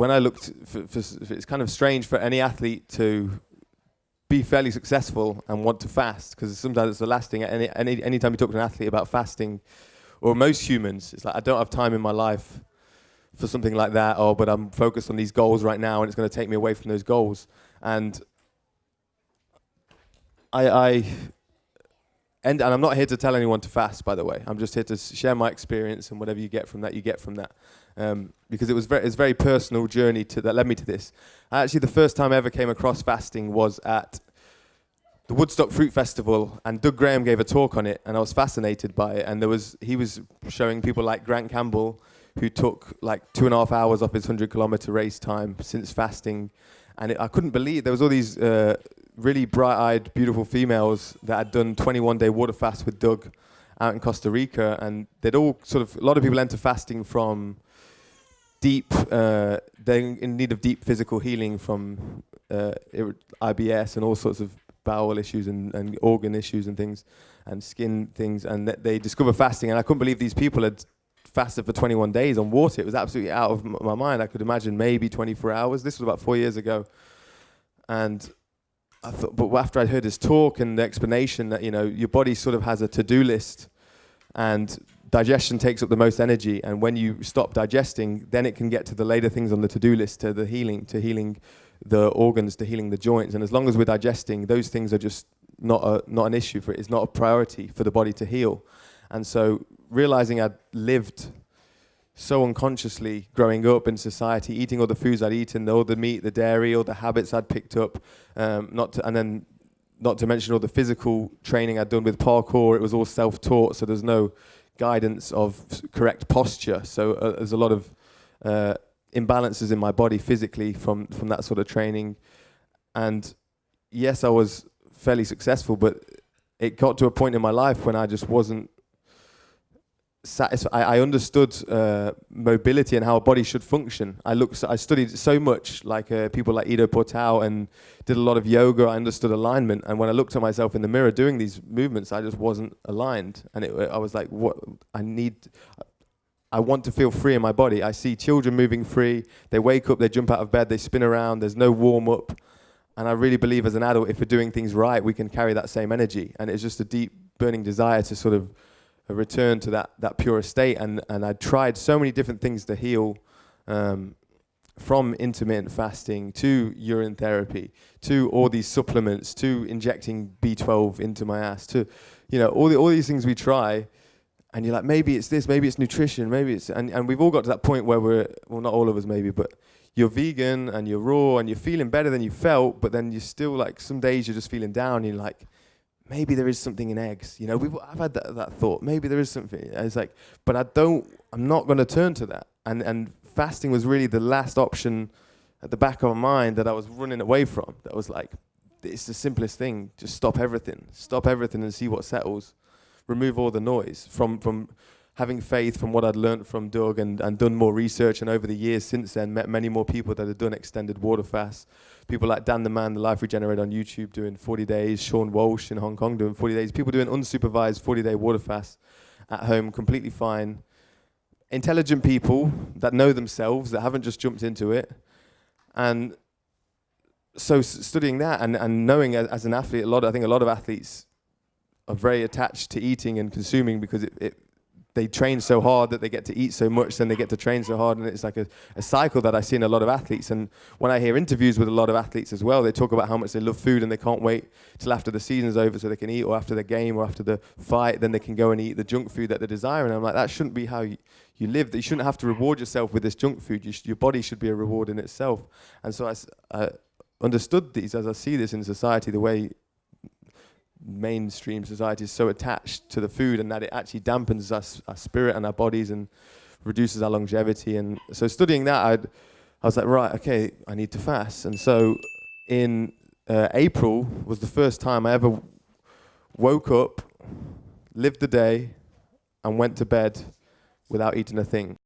when I looked, it's kind of strange for any athlete to be fairly successful and want to fast, because sometimes it's the last thing. Any time you talk to an athlete about fasting, or most humans, it's like, I don't have time in my life for something like that, but I'm focused on these goals right now and it's going to take me away from those goals. And and I'm not here to tell anyone to fast, by the way. I'm just here to share my experience, and whatever you get from that, you get from that. Because it's a very personal journey that led me to this. Actually, the first time I ever came across fasting was at the Woodstock Fruit Festival, and Doug Graham gave a talk on it, and I was fascinated by it. And he was showing people like Grant Campbell, who took like 2.5 hours off his 100-kilometer race time since fasting. And I couldn't believe there was all these really bright-eyed, beautiful females that had done 21-day water fast with Doug out in Costa Rica, and they'd all a lot of people enter fasting from they're in need of deep physical healing from IBS and all sorts of bowel issues and organ issues and things, and skin things, and they discover fasting. And I couldn't believe these people had fasted for 21 days on water. It was absolutely out of my mind. I could imagine maybe 24 hours. This was about 4 years ago. And I thought, but after I'd heard his talk and the explanation that, your body sort of has a to-do list, and digestion takes up the most energy. And when you stop digesting, then it can get to the later things on the to-do list, to healing the organs, to healing the joints. And as long as we're digesting, those things are just not an issue for it. It's not a priority for the body to heal. And so realizing I'd lived so unconsciously growing up in society, eating all the foods I'd eaten, all the meat, the dairy, all the habits I'd picked up, not to mention all the physical training I'd done with parkour. It was all self-taught, so there's no guidance of correct posture. So there's a lot of imbalances in my body physically from that sort of training. And yes, I was fairly successful, but it got to a point in my life when I just wasn't satisfied. I understood mobility and how a body should function. I studied so much, like people like Ido Portal, and did a lot of yoga. I understood alignment, and when I looked at myself in the mirror doing these movements, I just wasn't aligned. And I was like, what I want to feel free in my body. I see children moving free. They wake up, they jump out of bed, they spin around. There's no warm up. And I really believe as an adult, if we're doing things right, we can carry that same energy. And it's just a deep burning desire to sort of return to that pure state. And I tried so many different things to heal, from intermittent fasting to urine therapy, to all these supplements, to injecting B12 into my ass, to, all these things we try. And you're like, maybe it's this, maybe it's nutrition, maybe it's, and we've all got to that point where not all of us maybe, but you're vegan and you're raw and you're feeling better than you felt, but then you're still like, some days you're just feeling down and you're like, maybe there is something in eggs. I've had that thought, maybe there is something. And it's like, but I'm not going to turn to that. And fasting was really the last option at the back of my mind that I was running away from. That was like, it's the simplest thing. Just stop everything and see what settles. Remove all the noise from having faith from what I'd learned from Doug and done more research, and over the years since then met many more people that had done extended water fasts. People like Dan the Man, the Life Regenerator on YouTube, doing 40 days, Sean Walsh in Hong Kong doing 40 days, people doing unsupervised 40-day water fasts at home, completely fine. Intelligent people that know themselves, that haven't just jumped into it. And so studying that and knowing as an athlete, I think a lot of athletes are very attached to eating and consuming because they train so hard that they get to eat so much, then they get to train so hard, and it's like a cycle that I see in a lot of athletes. And when I hear interviews with a lot of athletes as well, they talk about how much they love food and they can't wait till after the season's over so they can eat, or after the game or after the fight, then they can go and eat the junk food that they desire. And I'm like, that shouldn't be how you live. You shouldn't have to reward yourself with this junk food. Your body should be a reward in itself. And so I understood these as I see this in society, the way mainstream society is so attached to the food, and that it actually dampens our spirit and our bodies and reduces our longevity. And so studying that, I was like, right, okay, I need to fast. And so in April was the first time I ever woke up, lived the day, and went to bed without eating a thing.